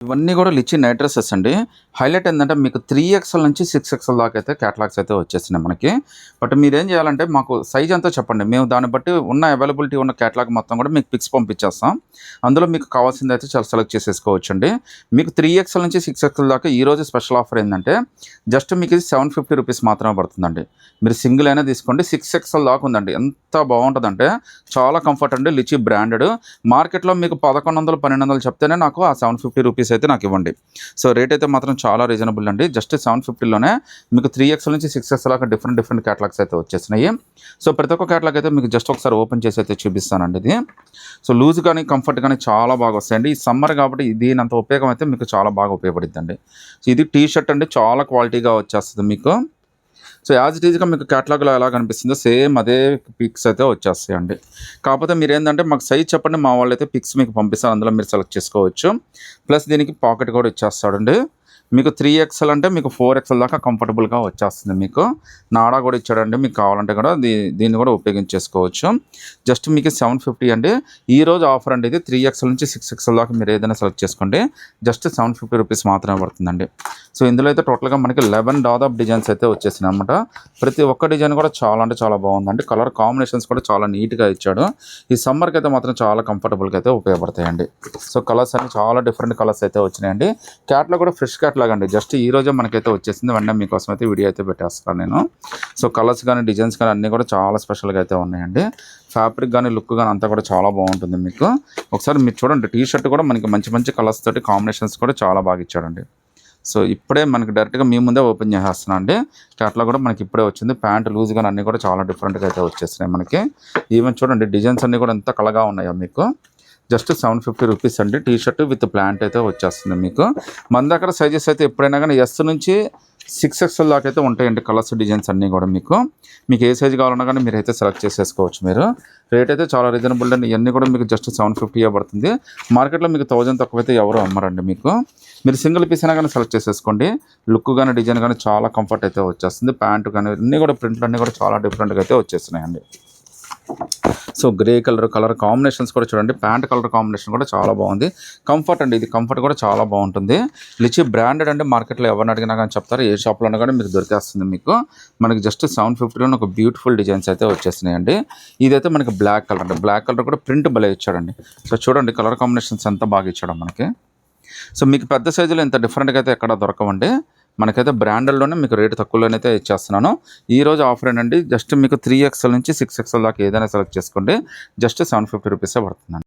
ఇవన్నీ కూడా litchi night dresses అండి. హైలైట్ ఏంటంటే మీకు 3XL నుంచి 6XL దాకా అయితే క్యాటలాగ్స్ అయితే వచ్చేసినాయి మనకి. బట్ మీరేం చేయాలంటే మాకు సైజ్ ఎంతో చెప్పండి. మేము దాన్ని బట్టి ఉన్న అవైలబిలిటీ ఉన్న క్యాటలాగ్ మొత్తం కూడా మీకు పిక్స్ పంపించేస్తాం. అందులో మీకు కావాల్సింది అయితే చాలా సెలెక్ట్ చేసేసుకోవచ్చండి. మీకు 3XL నుంచి 6XL దాకా ఈరోజు స్పెషల్ ఆఫర్ ఏంటంటే జస్ట్ మీకు ఇది 750 రూపీస్ మాత్రమే పడుతుందండి. మీరు సింగిల్ అయినా తీసుకోండి. 6XL దాకా ఉందండి. ఎంత బాగుంటుందంటే చాలా కంఫర్ట్ అండి. Litchi branded. మార్కెట్లో మీకు 1100, 1200 చెప్తేనే నాకు ఆ 750 రూపీస్ అయితే నాకు ఇవ్వండి. సో రేట్ అయితే మాత్రం చాలా రీజనబుల్ అండి. జస్ట్ 750లోనే మీకు 3XL నుంచి 6XL దాకా డిఫరెంట్ క్యాటలాగ్స్ అయితే వచ్చేసినాయి. సో ప్రతి ఒక్క క్యాటలాగ్ అయితే మీకు జస్ట్ ఒకసారి ఓపెన్ చేసి అయితే చూపిస్తానండి. ఇది సో లూజ్ కానీ కంఫర్ట్ కానీ చాలా బాగా వస్తాయండి. ఈ సమ్మర్ కాబట్టి దీనంత ఉపయోగం అయితే మీకు చాలా బాగా ఉపయోగపడుతుందండి. సో ఇది టీ షర్ట్ అండి. చాలా క్వాలిటీగా వచ్చేస్తుంది మీకు. సో యాజ్ ఇట్ ఈజ్గా మీకు క్యాటలాగ్లో ఎలా కనిపిస్తుందో సేమ్ అదే పిక్స్ అయితే వచ్చేస్తాయండి. కాకపోతే మీరు ఏంటంటే మాకు సైజ్ చెప్పండి, మా వాళ్ళు అయితే పిక్స్ మీకు పంపిస్తారు. అందులో మీరు సెలెక్ట్ చేసుకోవచ్చు. ప్లస్ దీనికి పాకెట్ కూడా ఇచ్చేస్తాడండి. మీకు 3XL అంటే మీకు 4XL దాకా కంఫర్టబుల్గా వచ్చేస్తుంది. మీకు నాడా కూడా ఇచ్చాడండి. మీకు కావాలంటే కూడా దీన్ని కూడా ఉపయోగించేసుకోవచ్చు. జస్ట్ మీకు 750 అండి. ఈరోజు ఆఫర్ అండి. ఇది 3XL నుంచి 6XL దాకా మీరు ఏదైనా సెలెక్ట్ చేసుకోండి. జస్ట్ 750 రూపీస్ మాత్రమే పడుతుందండి. సో ఇందులో అయితే టోటల్గా మనకి 11 దాదాపు డిజైన్స్ అయితే వచ్చేసినాయి అనమాట. ప్రతి ఒక్క డిజైన్ కూడా చాలా అంటే చాలా బాగుందండి. కలర్ కాంబినేషన్స్ కూడా చాలా నీట్గా ఇచ్చాడు. ఈ సమ్మర్కి అయితే మాత్రం చాలా కంఫర్టబుల్గా అయితే ఉపయోగపడతాయండి. సో కలర్స్ అన్ని చాలా డిఫరెంట్ కలర్స్ అయితే వచ్చినాయండి. క్యాట్లాగ్ కూడా ఫ్రెష్ క్యాట్లాగ్ అండి. జస్ట్ ఈ రోజే మనకైతే వచ్చేసింది. వెంటనే మీకోసం అయితే వీడియో అయితే పెట్టేస్తాను నేను. సో కలర్స్ కానీ డిజైన్స్ కానీ అన్నీ కూడా చాలా స్పెషల్గా అయితే ఉన్నాయండి. ఫ్యాబ్రిక్ కానీ లుక్ కానీ అంతా కూడా చాలా బాగుంటుంది మీకు. ఒకసారి మీరు చూడండి, టీ షర్ట్ కూడా మనకి మంచి కలర్స్ తోటి కాంబినేషన్స్ కూడా చాలా బాగా ఇచ్చాడండి. సో ఇప్పుడే మనకి డైరెక్ట్గా మీ ముందే ఓపెన్ చేసేస్తున్నాను అండి. క్యాట్లాగ్ కూడా మనకి ఇప్పుడే వచ్చింది. ప్యాంట్ లూజ్ కానీ అన్నీ కూడా చాలా డిఫరెంట్గా అయితే వచ్చేసినాయి మనకి. ఈవెన్ చూడండి డిజైన్స్ అన్నీ కూడా ఎంత కలగా ఉన్నాయో మీకు. జస్ట్ 750 రూపీస్ అండి. టీ షర్ట్ విత్ ప్యాంట్ అయితే వచ్చేస్తుంది మీకు. మన దగ్గర సైజెస్ అయితే ఎప్పుడైనా కానీ S నుంచి 6XL దాకా అయితే ఉంటాయండి. కలర్స్ డిజైన్స్ అన్నీ కూడా మీకు ఏ సైజు కావాలన్నా కానీ మీరు అయితే సెలెక్ట్ చేసేసుకోవచ్చు. మీరు రేట్ అయితే చాలా రీజనబుల్ అండి. ఇవన్నీ కూడా మీకు జస్ట్ 750 పడుతుంది. మార్కెట్లో మీకు 1000 తక్కువ అయితే ఎవరు అమ్మరండి మీకు. మీరు సింగిల్ పీస్ అయినా కానీ సెలెక్ట్ చేసేసుకోండి. లుక్ కానీ డిజైన్ కానీ చాలా కంఫర్ట్ అయితే వచ్చేస్తుంది. ప్యాంటు కానీ అన్నీ కూడా ప్రింట్లు అన్నీ కూడా చాలా డిఫరెంట్గా అయితే వచ్చేస్తున్నాయండి. సో గ్రే కలర్ కాంబినేషన్స్ కూడా చూడండి. ప్యాంట్ కలర్ కాంబినేషన్ కూడా చాలా బాగుంది. కంఫర్ట్ అండి. ఇది కంఫర్ట్ కూడా చాలా బాగుంటుంది. లిచి బ్రాండెడ్ అండి. మార్కెట్లో ఎవరిని అడిగినా కానీ చెప్తారు. ఏ షాప్లో కానీ మీకు దొరికేస్తుంది మీకు. మనకి జస్ట్ 750లో ఒక బ్యూటిఫుల్ డిజైన్స్ అయితే వచ్చేసినాయండి. ఇదైతే మనకి బ్లాక్ కలర్ అండి. బ్లాక్ కలర్ కూడా ప్రింట్ భలే ఇచ్చాడండి. సో చూడండి కలర్ కాంబినేషన్స్ ఎంత బాగా ఇచ్చాడు మనకి. సో మీకు పెద్ద సైజులో ఇంత డిఫరెంట్గా అయితే ఎక్కడ దొరకవండి. మనకైతే బ్రాండెడ్లోనే మీకు రేటు తక్కువలోనైతే ఇచ్చేస్తున్నాను. ఈరోజు ఆఫర్ ఏంటండి, జస్ట్ మీకు 3XL నుంచి 6XL దాకా ఏదైనా సెలెక్ట్ చేసుకోండి. జస్ట్ 750 రూపీసే పడుతుందండి.